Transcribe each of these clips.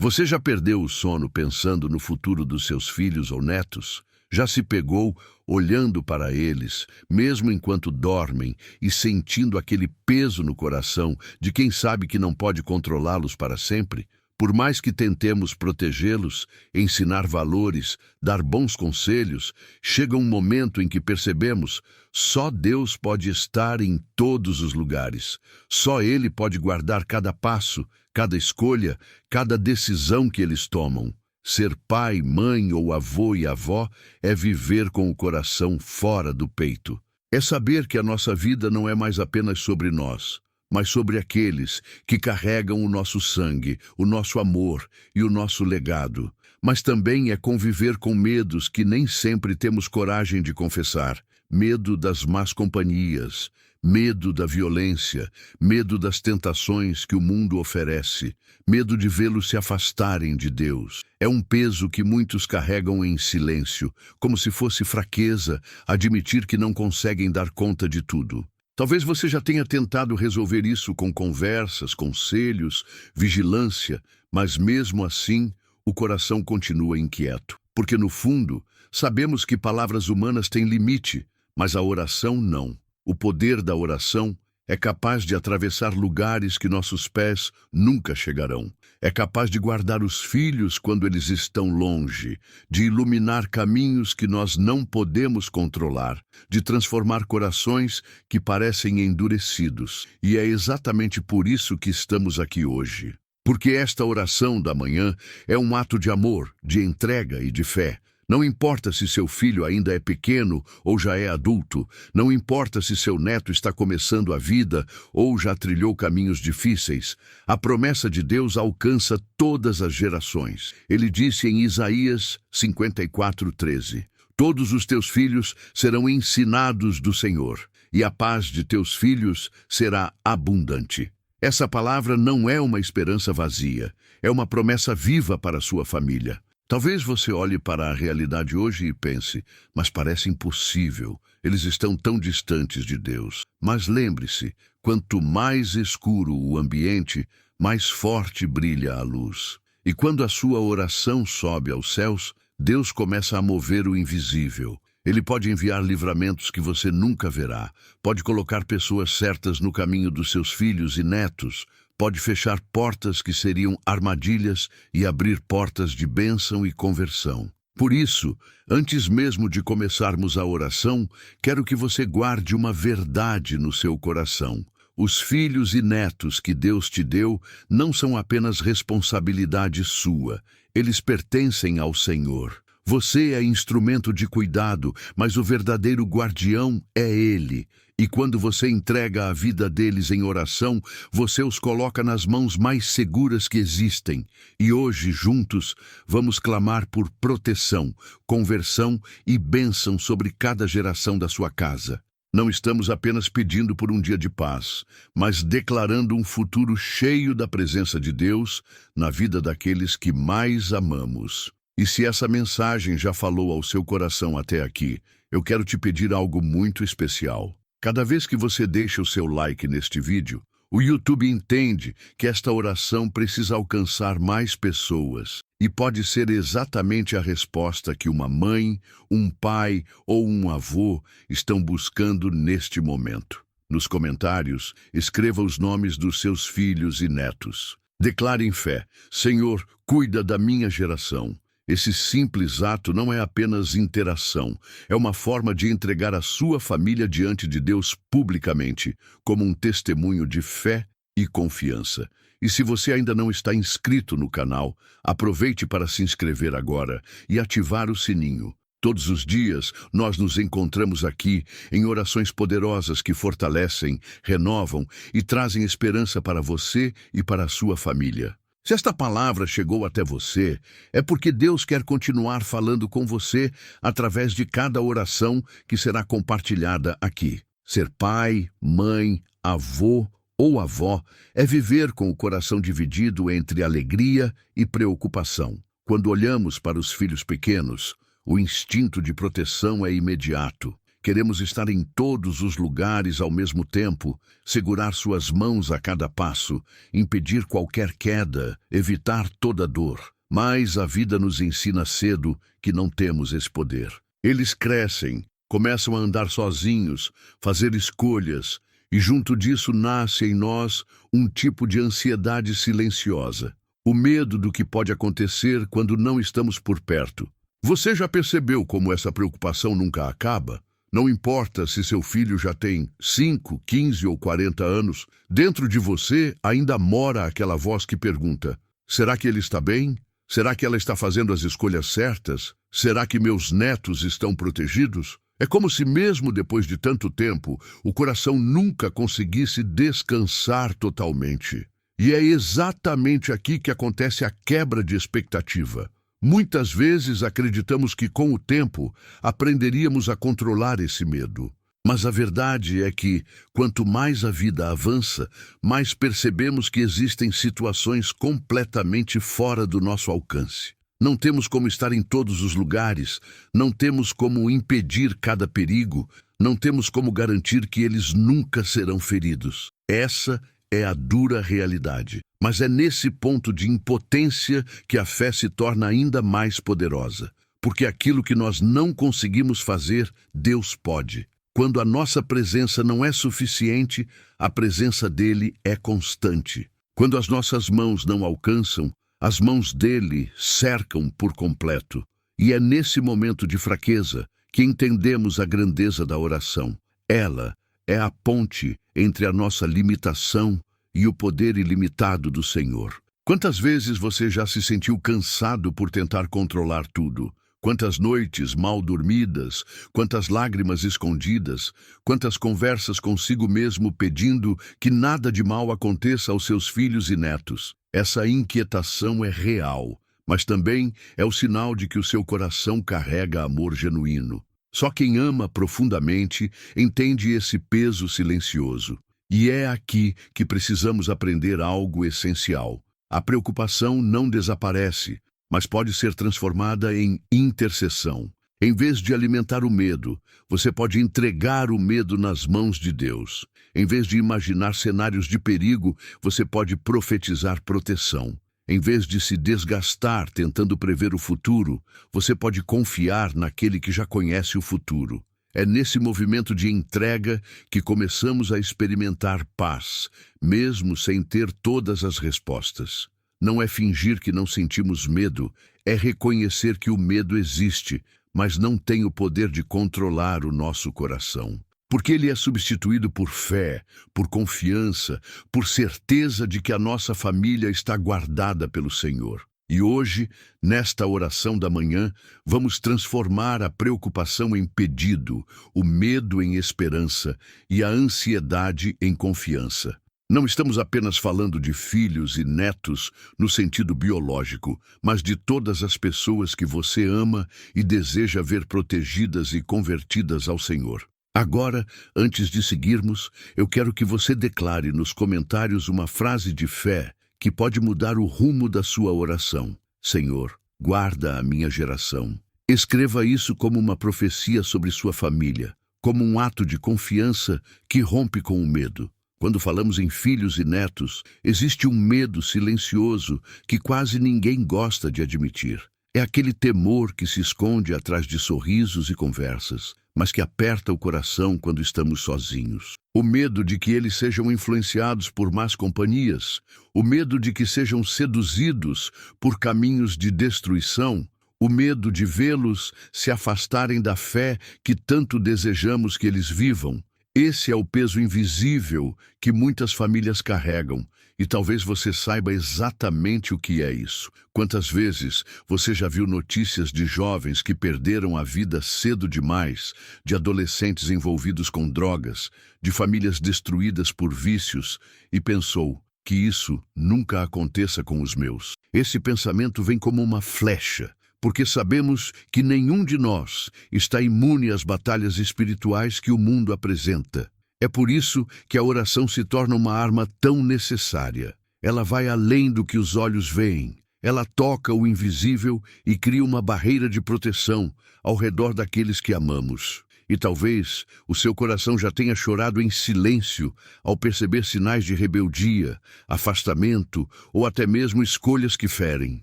Você já perdeu o sono pensando no futuro dos seus filhos ou netos? Já se pegou olhando para eles, mesmo enquanto dormem, e sentindo aquele peso no coração de quem sabe que não pode controlá-los para sempre? Por mais que tentemos protegê-los, ensinar valores, dar bons conselhos, chega um momento em que percebemos: só Deus pode estar em todos os lugares. Só Ele pode guardar cada passo, cada escolha, cada decisão que eles tomam. Ser pai, mãe ou avô e avó é viver com o coração fora do peito. É saber que a nossa vida não é mais apenas sobre nós, mas sobre aqueles que carregam o nosso sangue, o nosso amor e o nosso legado. Mas também é conviver com medos que nem sempre temos coragem de confessar. Medo das más companhias, medo da violência, medo das tentações que o mundo oferece, medo de vê-los se afastarem de Deus. É um peso que muitos carregam em silêncio, como se fosse fraqueza admitir que não conseguem dar conta de tudo. Talvez você já tenha tentado resolver isso com conversas, conselhos, vigilância, mas mesmo assim, o coração continua inquieto. Porque no fundo, sabemos que palavras humanas têm limite, mas a oração não. O poder da oração é capaz de atravessar lugares que nossos pés nunca chegarão. É capaz de guardar os filhos quando eles estão longe, de iluminar caminhos que nós não podemos controlar, de transformar corações que parecem endurecidos. E é exatamente por isso que estamos aqui hoje. Porque esta oração da manhã é um ato de amor, de entrega e de fé. Não importa se seu filho ainda é pequeno ou já é adulto, não importa se seu neto está começando a vida ou já trilhou caminhos difíceis, a promessa de Deus alcança todas as gerações. Ele disse em Isaías 54:13, todos os teus filhos serão ensinados do Senhor, e a paz de teus filhos será abundante. Essa palavra não é uma esperança vazia, é uma promessa viva para a sua família. Talvez você olhe para a realidade hoje e pense, mas parece impossível, eles estão tão distantes de Deus. Mas lembre-se, quanto mais escuro o ambiente, mais forte brilha a luz. E quando a sua oração sobe aos céus, Deus começa a mover o invisível. Ele pode enviar livramentos que você nunca verá, pode colocar pessoas certas no caminho dos seus filhos e netos, pode fechar portas que seriam armadilhas e abrir portas de bênção e conversão. Por isso, antes mesmo de começarmos a oração, quero que você guarde uma verdade no seu coração. Os filhos e netos que Deus te deu não são apenas responsabilidade sua, eles pertencem ao Senhor. Você é instrumento de cuidado, mas o verdadeiro guardião é Ele. E quando você entrega a vida deles em oração, você os coloca nas mãos mais seguras que existem. E hoje, juntos, vamos clamar por proteção, conversão e bênção sobre cada geração da sua casa. Não estamos apenas pedindo por um dia de paz, mas declarando um futuro cheio da presença de Deus na vida daqueles que mais amamos. E se essa mensagem já falou ao seu coração até aqui, eu quero te pedir algo muito especial. Cada vez que você deixa o seu like neste vídeo, o YouTube entende que esta oração precisa alcançar mais pessoas e pode ser exatamente a resposta que uma mãe, um pai ou um avô estão buscando neste momento. Nos comentários, escreva os nomes dos seus filhos e netos. Declare em fé: Senhor, cuida da minha geração. Esse simples ato não é apenas interação, é uma forma de entregar a sua família diante de Deus publicamente, como um testemunho de fé e confiança. E se você ainda não está inscrito no canal, aproveite para se inscrever agora e ativar o sininho. Todos os dias, nós nos encontramos aqui em orações poderosas que fortalecem, renovam e trazem esperança para você e para a sua família. Se esta palavra chegou até você, é porque Deus quer continuar falando com você através de cada oração que será compartilhada aqui. Ser pai, mãe, avô ou avó é viver com o coração dividido entre alegria e preocupação. Quando olhamos para os filhos pequenos, o instinto de proteção é imediato. Queremos estar em todos os lugares ao mesmo tempo, segurar suas mãos a cada passo, impedir qualquer queda, evitar toda dor. Mas a vida nos ensina cedo que não temos esse poder. Eles crescem, começam a andar sozinhos, fazer escolhas, e junto disso nasce em nós um tipo de ansiedade silenciosa. O medo do que pode acontecer quando não estamos por perto. Você já percebeu como essa preocupação nunca acaba? Não importa se seu filho já tem 5, 15 ou 40 anos, dentro de você ainda mora aquela voz que pergunta: será que ele está bem? Será que ela está fazendo as escolhas certas? Será que meus netos estão protegidos? É como se mesmo depois de tanto tempo, o coração nunca conseguisse descansar totalmente. E é exatamente aqui que acontece a quebra de expectativa. Muitas vezes acreditamos que com o tempo aprenderíamos a controlar esse medo. Mas a verdade é que, quanto mais a vida avança, mais percebemos que existem situações completamente fora do nosso alcance. Não temos como estar em todos os lugares, não temos como impedir cada perigo, não temos como garantir que eles nunca serão feridos. Essa é a dura realidade. Mas é nesse ponto de impotência que a fé se torna ainda mais poderosa. Porque aquilo que nós não conseguimos fazer, Deus pode. Quando a nossa presença não é suficiente, a presença dele é constante. Quando as nossas mãos não alcançam, as mãos dele cercam por completo. E é nesse momento de fraqueza que entendemos a grandeza da oração. Ela é a ponte entre a nossa limitação e o poder ilimitado do Senhor. Quantas vezes você já se sentiu cansado por tentar controlar tudo? Quantas noites mal dormidas, quantas lágrimas escondidas, quantas conversas consigo mesmo pedindo que nada de mal aconteça aos seus filhos e netos. Essa inquietação é real, mas também é o sinal de que o seu coração carrega amor genuíno. Só quem ama profundamente entende esse peso silencioso. E é aqui que precisamos aprender algo essencial. A preocupação não desaparece, mas pode ser transformada em intercessão. Em vez de alimentar o medo, você pode entregar o medo nas mãos de Deus. Em vez de imaginar cenários de perigo, você pode profetizar proteção. Em vez de se desgastar tentando prever o futuro, você pode confiar naquele que já conhece o futuro. É nesse movimento de entrega que começamos a experimentar paz, mesmo sem ter todas as respostas. Não é fingir que não sentimos medo, é reconhecer que o medo existe, mas não tem o poder de controlar o nosso coração. Porque ele é substituído por fé, por confiança, por certeza de que a nossa família está guardada pelo Senhor. E hoje, nesta oração da manhã, vamos transformar a preocupação em pedido, o medo em esperança e a ansiedade em confiança. Não estamos apenas falando de filhos e netos no sentido biológico, mas de todas as pessoas que você ama e deseja ver protegidas e convertidas ao Senhor. Agora, antes de seguirmos, eu quero que você declare nos comentários uma frase de fé que pode mudar o rumo da sua oração. Senhor, guarda a minha geração. Escreva isso como uma profecia sobre sua família, como um ato de confiança que rompe com o medo. Quando falamos em filhos e netos, existe um medo silencioso que quase ninguém gosta de admitir. É aquele temor que se esconde atrás de sorrisos e conversas, mas que aperta o coração quando estamos sozinhos. O medo de que eles sejam influenciados por más companhias, o medo de que sejam seduzidos por caminhos de destruição, o medo de vê-los se afastarem da fé que tanto desejamos que eles vivam. Esse é o peso invisível que muitas famílias carregam, e talvez você saiba exatamente o que é isso. Quantas vezes você já viu notícias de jovens que perderam a vida cedo demais, de adolescentes envolvidos com drogas, de famílias destruídas por vícios, e pensou que isso nunca aconteça com os meus? Esse pensamento vem como uma flecha, porque sabemos que nenhum de nós está imune às batalhas espirituais que o mundo apresenta. É por isso que a oração se torna uma arma tão necessária. Ela vai além do que os olhos veem. Ela toca o invisível e cria uma barreira de proteção ao redor daqueles que amamos. E talvez o seu coração já tenha chorado em silêncio ao perceber sinais de rebeldia, afastamento ou até mesmo escolhas que ferem.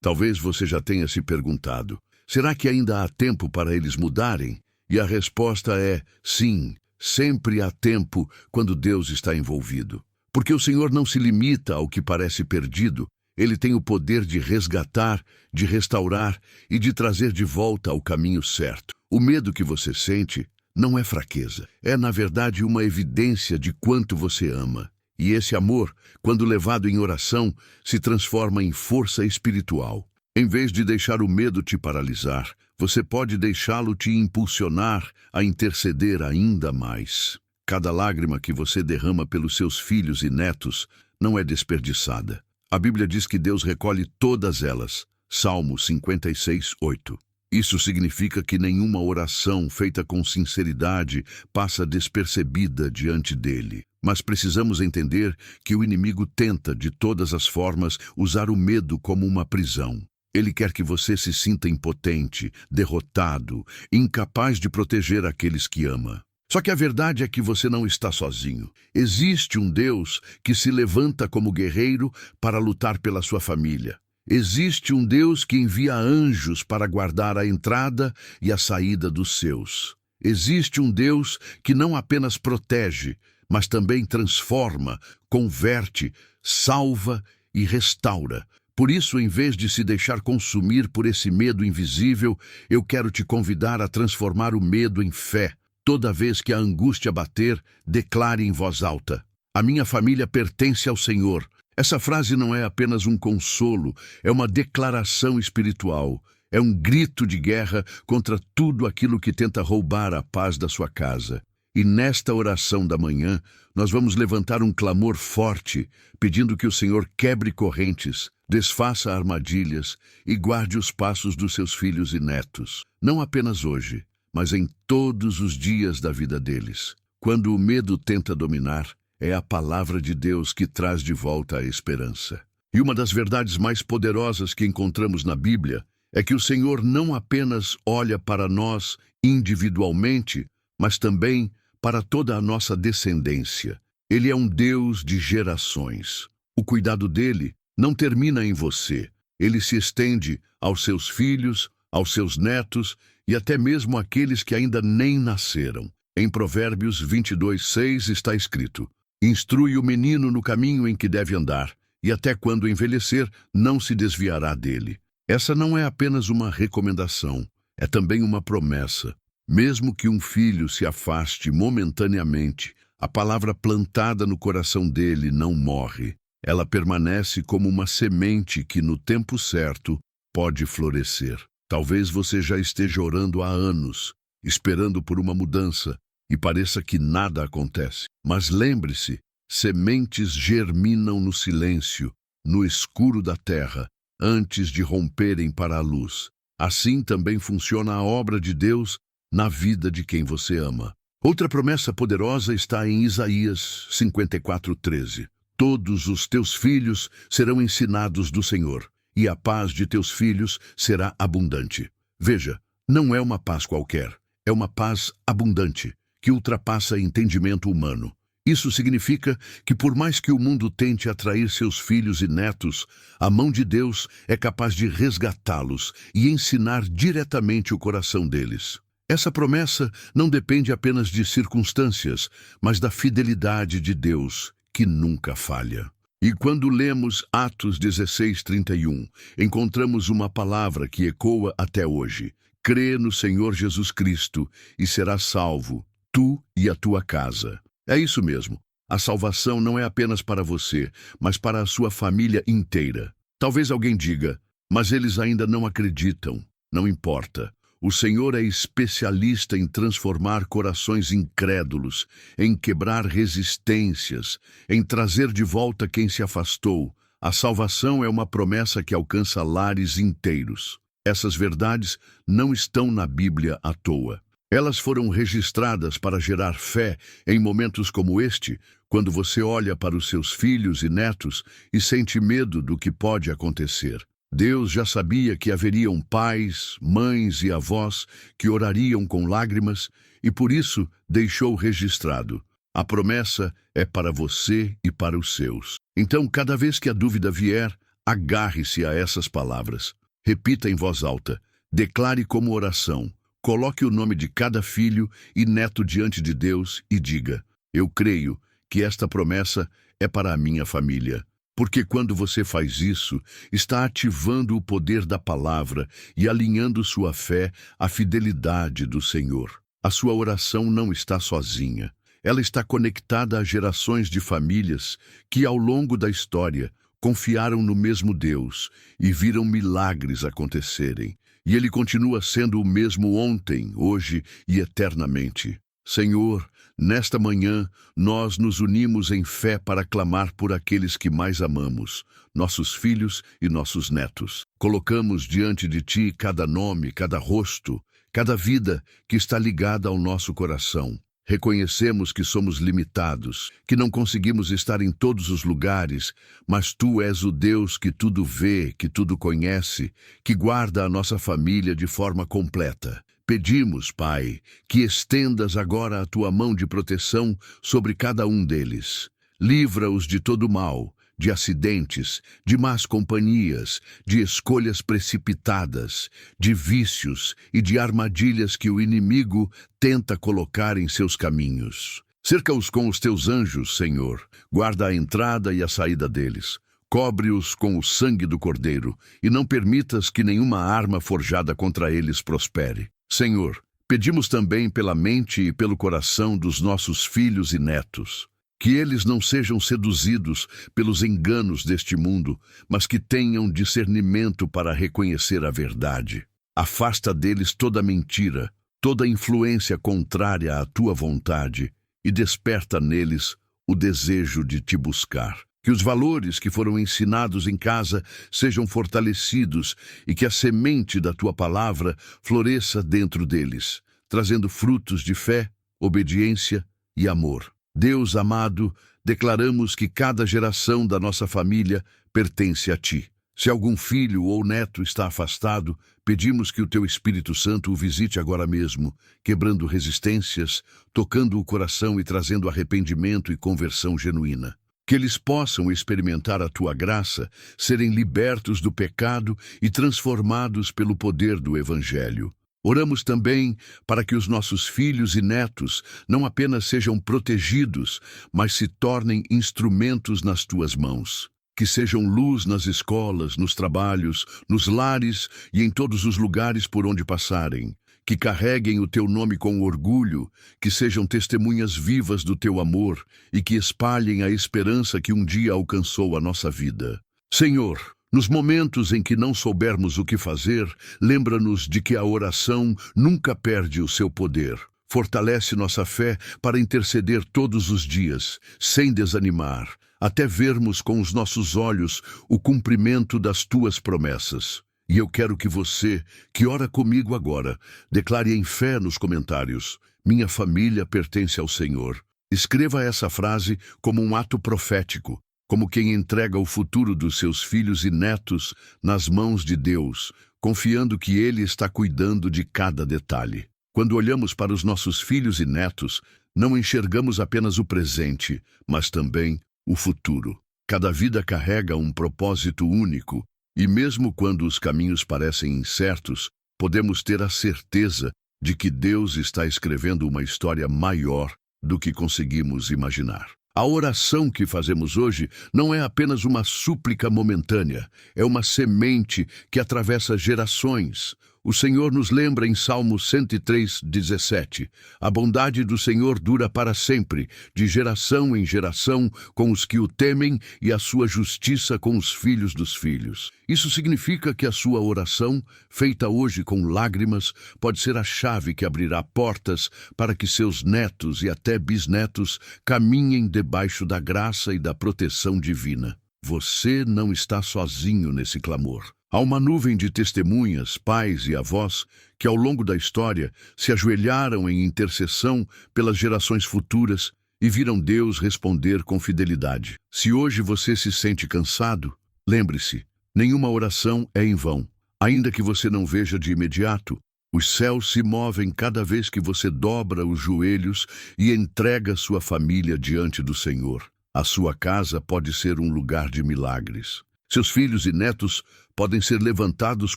Talvez você já tenha se perguntado: será que ainda há tempo para eles mudarem? E a resposta é sim, sempre há tempo quando Deus está envolvido. Porque o Senhor não se limita ao que parece perdido, Ele tem o poder de resgatar, de restaurar e de trazer de volta ao caminho certo. O medo que você sente não é fraqueza, é na verdade uma evidência de quanto você ama. E esse amor, quando levado em oração, se transforma em força espiritual. Em vez de deixar o medo te paralisar, você pode deixá-lo te impulsionar a interceder ainda mais. Cada lágrima que você derrama pelos seus filhos e netos não é desperdiçada. A Bíblia diz que Deus recolhe todas elas. Salmo 56:8. Isso significa que nenhuma oração feita com sinceridade passa despercebida diante dele. Mas precisamos entender que o inimigo tenta, de todas as formas, usar o medo como uma prisão. Ele quer que você se sinta impotente, derrotado, incapaz de proteger aqueles que ama. Só que a verdade é que você não está sozinho. Existe um Deus que se levanta como guerreiro para lutar pela sua família. Existe um Deus que envia anjos para guardar a entrada e a saída dos seus. Existe um Deus que não apenas protege, mas também transforma, converte, salva e restaura. Por isso, em vez de se deixar consumir por esse medo invisível, eu quero te convidar a transformar o medo em fé. Toda vez que a angústia bater, declare em voz alta: a minha família pertence ao Senhor. Essa frase não é apenas um consolo, é uma declaração espiritual. É um grito de guerra contra tudo aquilo que tenta roubar a paz da sua casa. E nesta oração da manhã, nós vamos levantar um clamor forte, pedindo que o Senhor quebre correntes, desfaça armadilhas e guarde os passos dos seus filhos e netos. Não apenas hoje, mas em todos os dias da vida deles. Quando o medo tenta dominar, é a palavra de Deus que traz de volta a esperança. E uma das verdades mais poderosas que encontramos na Bíblia é que o Senhor não apenas olha para nós individualmente, mas também para toda a nossa descendência. Ele é um Deus de gerações. O cuidado dele não termina em você. Ele se estende aos seus filhos, aos seus netos e até mesmo àqueles que ainda nem nasceram. Em Provérbios 22:6 está escrito: instrui o menino no caminho em que deve andar, e até quando envelhecer, não se desviará dele. Essa não é apenas uma recomendação, é também uma promessa. Mesmo que um filho se afaste momentaneamente, a palavra plantada no coração dele não morre. Ela permanece como uma semente que, no tempo certo, pode florescer. Talvez você já esteja orando há anos, esperando por uma mudança, e pareça que nada acontece. Mas lembre-se, sementes germinam no silêncio, no escuro da terra, antes de romperem para a luz. Assim também funciona a obra de Deus na vida de quem você ama. Outra promessa poderosa está em Isaías 54:13. Todos os teus filhos serão ensinados do Senhor, e a paz de teus filhos será abundante. Veja, não é uma paz qualquer, é uma paz abundante, que ultrapassa entendimento humano. Isso significa que, por mais que o mundo tente atrair seus filhos e netos, a mão de Deus é capaz de resgatá-los e ensinar diretamente o coração deles. Essa promessa não depende apenas de circunstâncias, mas da fidelidade de Deus, que nunca falha. E quando lemos Atos 16:31, encontramos uma palavra que ecoa até hoje: crê no Senhor Jesus Cristo e serás salvo, tu e a tua casa. É isso mesmo. A salvação não é apenas para você, mas para a sua família inteira. Talvez alguém diga: mas eles ainda não acreditam. Não importa. O Senhor é especialista em transformar corações incrédulos, em quebrar resistências, em trazer de volta quem se afastou. A salvação é uma promessa que alcança lares inteiros. Essas verdades não estão na Bíblia à toa. Elas foram registradas para gerar fé em momentos como este, quando você olha para os seus filhos e netos e sente medo do que pode acontecer. Deus já sabia que haveriam pais, mães e avós que orariam com lágrimas e por isso deixou registrado: a promessa é para você e para os seus. Então, cada vez que a dúvida vier, agarre-se a essas palavras. Repita em voz alta, declare como oração, coloque o nome de cada filho e neto diante de Deus e diga: eu creio que esta promessa é para a minha família. Porque quando você faz isso, está ativando o poder da palavra e alinhando sua fé à fidelidade do Senhor. A sua oração não está sozinha. Ela está conectada a gerações de famílias que, ao longo da história, confiaram no mesmo Deus e viram milagres acontecerem. E Ele continua sendo o mesmo ontem, hoje e eternamente. Senhor, nesta manhã, nós nos unimos em fé para clamar por aqueles que mais amamos, nossos filhos e nossos netos. Colocamos diante de Ti cada nome, cada rosto, cada vida que está ligada ao nosso coração. Reconhecemos que somos limitados, que não conseguimos estar em todos os lugares, mas Tu és o Deus que tudo vê, que tudo conhece, que guarda a nossa família de forma completa. Pedimos, Pai, que estendas agora a Tua mão de proteção sobre cada um deles. Livra-os de todo mal, de acidentes, de más companhias, de escolhas precipitadas, de vícios e de armadilhas que o inimigo tenta colocar em seus caminhos. Cerca-os com os Teus anjos, Senhor. Guarda a entrada e a saída deles. Cobre-os com o sangue do Cordeiro e não permitas que nenhuma arma forjada contra eles prospere. Senhor, pedimos também pela mente e pelo coração dos nossos filhos e netos. Que eles não sejam seduzidos pelos enganos deste mundo, mas que tenham discernimento para reconhecer a verdade. Afasta deles toda mentira, toda influência contrária à Tua vontade e desperta neles o desejo de Te buscar. Que os valores que foram ensinados em casa sejam fortalecidos e que a semente da Tua palavra floresça dentro deles, trazendo frutos de fé, obediência e amor. Deus amado, declaramos que cada geração da nossa família pertence a Ti. Se algum filho ou neto está afastado, pedimos que o Teu Espírito Santo o visite agora mesmo, quebrando resistências, tocando o coração e trazendo arrependimento e conversão genuína. Que eles possam experimentar a Tua graça, serem libertos do pecado e transformados pelo poder do Evangelho. Oramos também para que os nossos filhos e netos não apenas sejam protegidos, mas se tornem instrumentos nas Tuas mãos. Que sejam luz nas escolas, nos trabalhos, nos lares e em todos os lugares por onde passarem. Que carreguem o Teu nome com orgulho, que sejam testemunhas vivas do Teu amor e que espalhem a esperança que um dia alcançou a nossa vida. Senhor, nos momentos em que não soubermos o que fazer, lembra-nos de que a oração nunca perde o seu poder. Fortalece nossa fé para interceder todos os dias, sem desanimar, até vermos com os nossos olhos o cumprimento das Tuas promessas. E eu quero que você, que ora comigo agora, declare em fé nos comentários: minha família pertence ao Senhor. Escreva essa frase como um ato profético, como quem entrega o futuro dos seus filhos e netos nas mãos de Deus, confiando que Ele está cuidando de cada detalhe. Quando olhamos para os nossos filhos e netos, não enxergamos apenas o presente, mas também o futuro. Cada vida carrega um propósito único, e mesmo quando os caminhos parecem incertos, podemos ter a certeza de que Deus está escrevendo uma história maior do que conseguimos imaginar. A oração que fazemos hoje não é apenas uma súplica momentânea, é uma semente que atravessa gerações. O Senhor nos lembra em Salmo 103:17. A bondade do Senhor dura para sempre, de geração em geração, com os que o temem, e a sua justiça com os filhos dos filhos. Isso significa que a sua oração, feita hoje com lágrimas, pode ser a chave que abrirá portas para que seus netos e até bisnetos caminhem debaixo da graça e da proteção divina. Você não está sozinho nesse clamor. Há uma nuvem de testemunhas, pais e avós, que ao longo da história se ajoelharam em intercessão pelas gerações futuras e viram Deus responder com fidelidade. Se hoje você se sente cansado, lembre-se, nenhuma oração é em vão. Ainda que você não veja de imediato, Os céus se movem cada vez que você dobra os joelhos e entrega sua família diante do Senhor. A sua casa pode ser um lugar de milagres. Seus filhos e netos podem ser levantados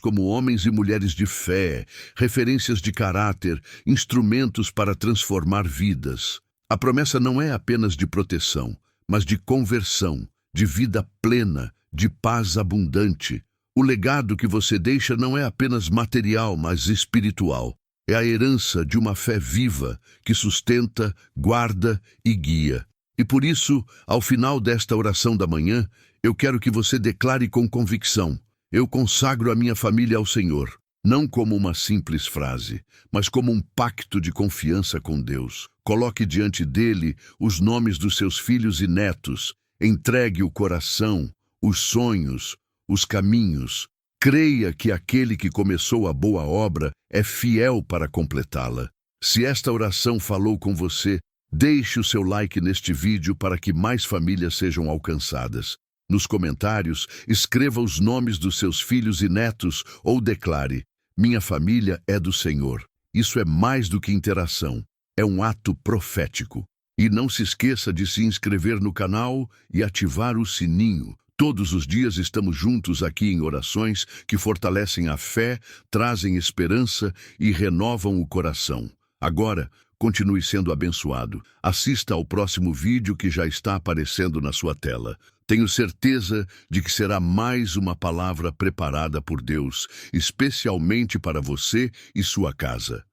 como homens e mulheres de fé, referências de caráter, instrumentos para transformar vidas. A promessa não é apenas de proteção, mas de conversão, de vida plena, de paz abundante. O legado que você deixa não é apenas material, mas espiritual. É a herança de uma fé viva que sustenta, guarda e guia. E por isso, ao final desta oração da manhã, eu quero que você declare com convicção: eu consagro a minha família ao Senhor, não como uma simples frase, mas como um pacto de confiança com Deus. Coloque diante dele os nomes dos seus filhos e netos, entregue o coração, os sonhos, os caminhos. Creia que aquele que começou a boa obra é fiel para completá-la. Se esta oração falou com você, deixe o seu like neste vídeo para que mais famílias sejam alcançadas. Nos comentários, escreva os nomes dos seus filhos e netos ou declare: minha família é do Senhor. Isso é mais do que interação, é um ato profético. E não se esqueça de se inscrever no canal e ativar o sininho. Todos os dias estamos juntos aqui em orações que fortalecem a fé, trazem esperança e renovam o coração. Agora, continue sendo abençoado. Assista ao próximo vídeo que já está aparecendo na sua tela. Tenho certeza de que será mais uma palavra preparada por Deus, especialmente para você e sua casa.